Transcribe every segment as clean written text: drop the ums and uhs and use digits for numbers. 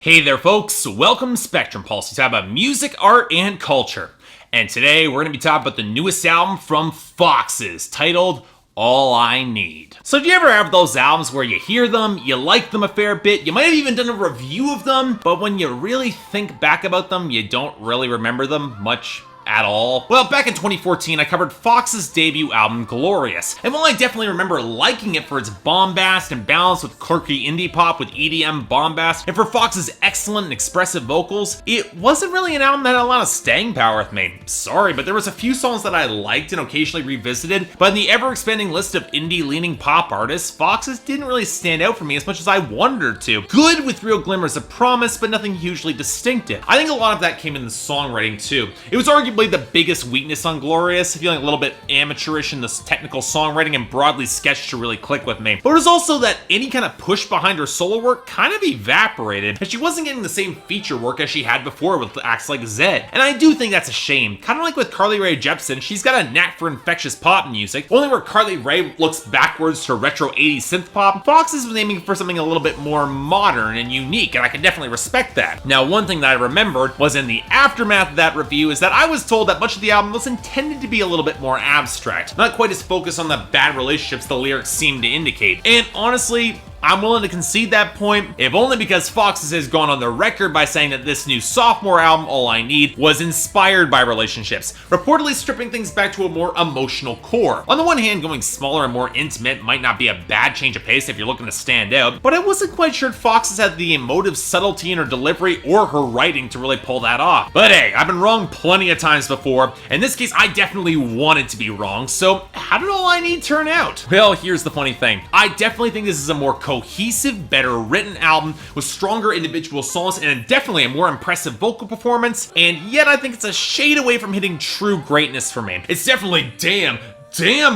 Hey there folks, welcome to Spectrum Pulse. We talk about music, art, and culture. And today we're going to be talking about the newest album from Foxes, titled All I Need. So do you ever have those albums where you hear them, you like them a fair bit, you might have even done a review of them, but when you really think back about them, you don't really remember them much at all? Well, back in 2014, I covered Fox's debut album, Glorious. And while I definitely remember liking it for its bombast and balance with quirky indie pop with EDM bombast, and for Fox's excellent and expressive vocals, it wasn't really an album that had a lot of staying power with me. Sorry, but there was a few songs that I liked and occasionally revisited, but in the ever-expanding list of indie-leaning pop artists, Fox's didn't really stand out for me as much as I wanted to. Good with real glimmers of promise, but nothing hugely distinctive. I think a lot of that came in the songwriting too. It was arguably the biggest weakness on Glorious, feeling a little bit amateurish in this technical songwriting and broadly sketched to really click with me. But it was also that any kind of push behind her solo work kind of evaporated, and she wasn't getting the same feature work as she had before with acts like Zed. And I do think that's a shame. Kind of like with Carly Rae Jepsen, she's got a knack for infectious pop music, only where Carly Rae looks backwards to retro 80s synth pop, Fox's was aiming for something a little bit more modern and unique, and I can definitely respect that. Now, one thing that I remembered was in the aftermath of that review is that I was told that much of the album was intended to be a little bit more abstract, not quite as focused on the bad relationships the lyrics seem to indicate. And honestly, I'm willing to concede that point, if only because Foxes has gone on the record by saying that this new sophomore album, All I Need, was inspired by relationships, reportedly stripping things back to a more emotional core. On the one hand, going smaller and more intimate might not be a bad change of pace if you're looking to stand out, but I wasn't quite sure if Foxes had the emotive subtlety in her delivery or her writing to really pull that off. But hey, I've been wrong plenty of times before. In this case, I definitely wanted to be wrong, so how did All I Need turn out? Well, here's the funny thing. I definitely think this is a more cohesive, better written album with stronger individual songs and definitely a more impressive vocal performance, and yet I think it's a shade away from hitting true greatness for me. It's definitely damn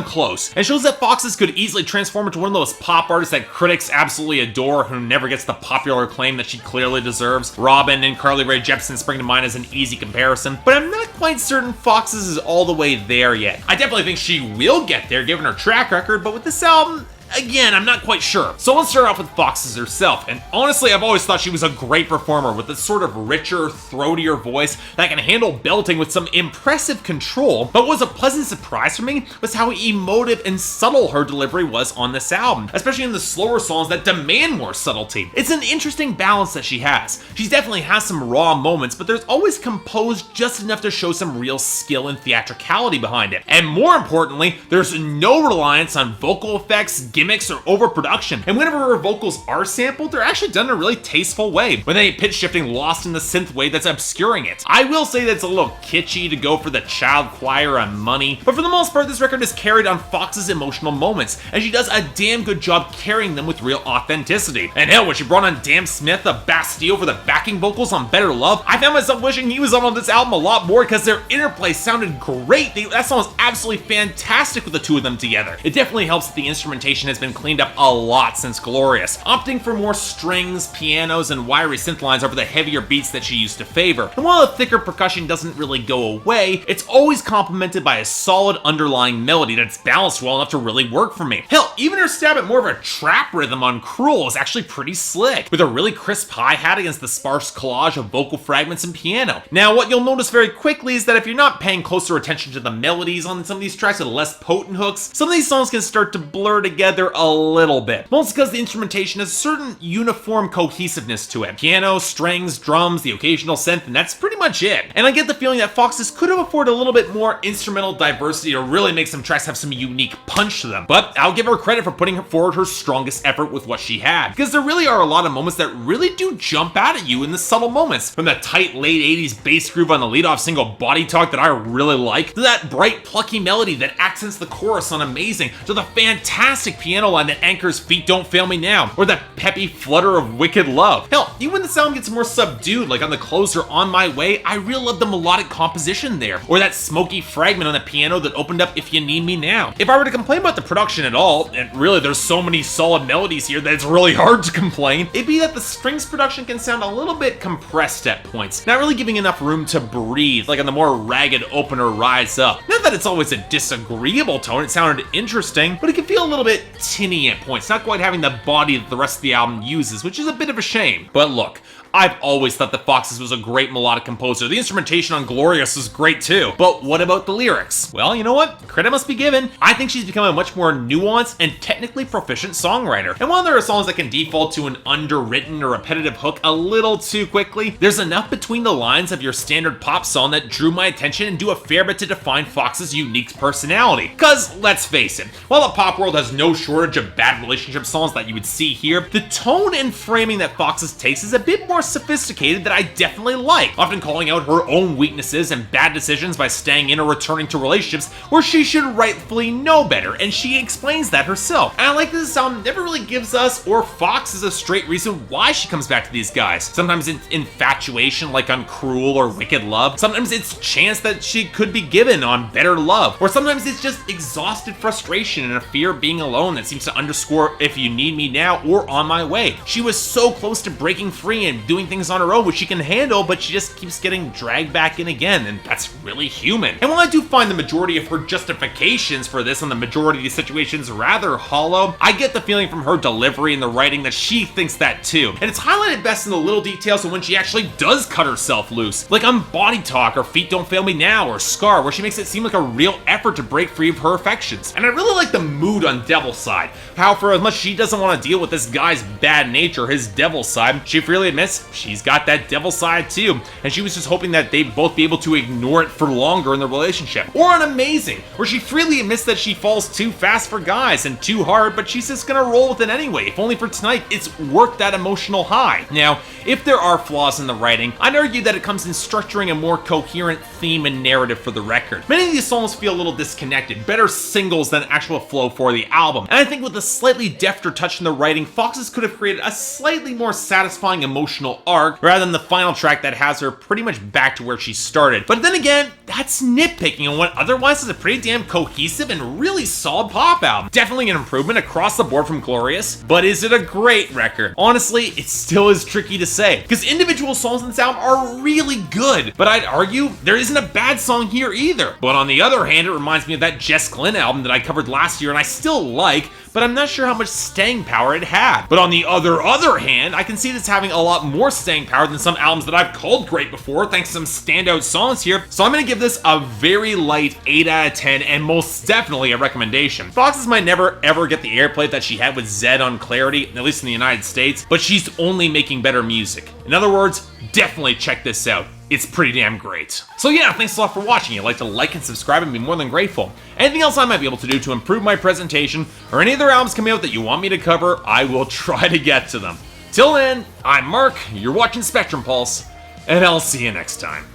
close, and shows that Foxes could easily transform into one of those pop artists that critics absolutely adore who never gets the popular acclaim that she clearly deserves. Robin and Carly Rae Jepsen spring to mind as an easy comparison, but I'm not quite certain Foxes is all the way there yet. I definitely think she will get there given her track record, but with this album, again, I'm not quite sure. So let's start off with Foxes herself, and honestly, I've always thought she was a great performer with this sort of richer, throatier voice that can handle belting with some impressive control, but what was a pleasant surprise for me was how emotive and subtle her delivery was on this album, especially in the slower songs that demand more subtlety. It's an interesting balance that she has. She definitely has some raw moments, but there's always composed just enough to show some real skill and theatricality behind it. And more importantly, there's no reliance on vocal effects, gimmicks, or overproduction, and whenever her vocals are sampled, they're actually done in a really tasteful way, with any pitch shifting lost in the synth wave that's obscuring it. I will say that it's a little kitschy to go for the child choir on Money, but for the most part, this record is carried on Fox's emotional moments, and she does a damn good job carrying them with real authenticity. And hell, when she brought on Dan Smith of Bastille for the backing vocals on Better Love, I found myself wishing he was on this album a lot more because their interplay sounded great. That song was absolutely fantastic with the two of them together. It definitely helps that the instrumentation has been cleaned up a lot since Glorious, opting for more strings, pianos, and wiry synth lines over the heavier beats that she used to favor. And while the thicker percussion doesn't really go away, it's always complemented by a solid underlying melody that's balanced well enough to really work for me. Hell, even her stab at more of a trap rhythm on Cruel is actually pretty slick, with a really crisp hi-hat against the sparse collage of vocal fragments and piano. Now, what you'll notice very quickly is that if you're not paying closer attention to the melodies on some of these tracks with less potent hooks, some of these songs can start to blur together a little bit, mostly because the instrumentation has a certain uniform cohesiveness to it. Piano, strings, drums, the occasional synth, and that's pretty much it. And I get the feeling that Foxes could have afforded a little bit more instrumental diversity to really make some tracks have some unique punch to them, but I'll give her credit for putting forward her strongest effort with what she had, because there really are a lot of moments that really do jump out at you in the subtle moments, from the tight late 80s bass groove on the leadoff single Body Talk that I really like, to that bright plucky melody that accents the chorus on Amazing, to the fantastic piano line that anchors Feet Don't Fail Me Now, or that peppy flutter of Wicked Love. Hell, even when the sound gets more subdued, like on the closer On My Way, I really love the melodic composition there, or that smoky fragment on the piano that opened up If You Need Me Now. If I were to complain about the production at all, and really there's so many solid melodies here that it's really hard to complain, it'd be that the strings production can sound a little bit compressed at points, not really giving enough room to breathe, like on the more ragged opener Rise Up. Not that it's always a disagreeable tone, it sounded interesting, but it can feel a little bit tinny at points, not quite having the body that the rest of the album uses, which is a bit of a shame. But look, I've always thought that Foxes was a great melodic composer. The instrumentation on Glorious is great too. But what about the lyrics? Well, you know what? Credit must be given. I think she's become a much more nuanced and technically proficient songwriter. And while there are songs that can default to an underwritten or repetitive hook a little too quickly, there's enough between the lines of your standard pop song that drew my attention and do a fair bit to define Fox's unique personality. Cause let's face it, while the pop world has no shortage of bad relationship songs that you would see here, the tone and framing that Fox's takes is a bit more sophisticated that I definitely like, often calling out her own weaknesses and bad decisions by staying in or returning to relationships where she should rightfully know better, and she explains that herself. And I like that this album never really gives us or Fox a straight reason why she comes back to these guys. Sometimes it's infatuation like on Cruel or Wicked Love, sometimes it's chance that she could be given on Better Love, or sometimes it's just exhausted frustration and a fear of being alone that seems to underscore If You Need Me Now or On My Way. She was so close to breaking free and doing things on her own which she can handle, but she just keeps getting dragged back in again, and that's really human. And while I do find the majority of her justifications for this and the majority of these situations rather hollow, I get the feeling from her delivery and the writing that she thinks that too. And it's highlighted best in the little details of when she actually does cut herself loose, like on Body Talk or Feet Don't Fail Me Now or Scar, where she makes it seem like a real effort to break free of her affections. And I really like the mood on Devil's Side, how for as much she doesn't want to deal with this guy's bad nature, his devil side, she freely admits she's got that devil side too, and she was just hoping that they'd both be able to ignore it for longer in the relationship. Or on Amazing, where she freely admits that she falls too fast for guys and too hard, but she's just gonna roll with it anyway, if only for tonight it's worth that emotional high. Now, if there are flaws in the writing, I'd argue that it comes in structuring a more coherent theme and narrative for the record. Many of these songs feel a little disconnected, better singles than actual flow for the album, and I think with a slightly defter touch in the writing, Foxes could have created a slightly more satisfying emotional arc, rather than the final track that has her pretty much back to where she started. But then again, that's nitpicking on what otherwise is a pretty damn cohesive and really solid pop album. Definitely an improvement across the board from Glorious, but is it a great record? Honestly, it still is tricky to say, because individual songs in this album are really good, but I'd argue there isn't a bad song here either. But on the other hand, it reminds me of that Jess Glynne album that I covered last year and I still like, but I'm not sure how much staying power it had. But on the other hand, I can see this having a lot more staying power than some albums that I've called great before, thanks to some standout songs here, so I'm gonna give this a very light 8 out of 10, and most definitely a recommendation. Foxes might never ever get the airplay that she had with Zed on Clarity, at least in the United States, but she's only making better music. In other words, definitely check this out. It's pretty damn great. So yeah, thanks a lot for watching. If you'd like to like and subscribe, I'd be more than grateful. Anything else I might be able to do to improve my presentation, or any other albums coming out that you want me to cover, I will try to get to them. Till then, I'm Mark, you're watching Spectrum Pulse, and I'll see you next time.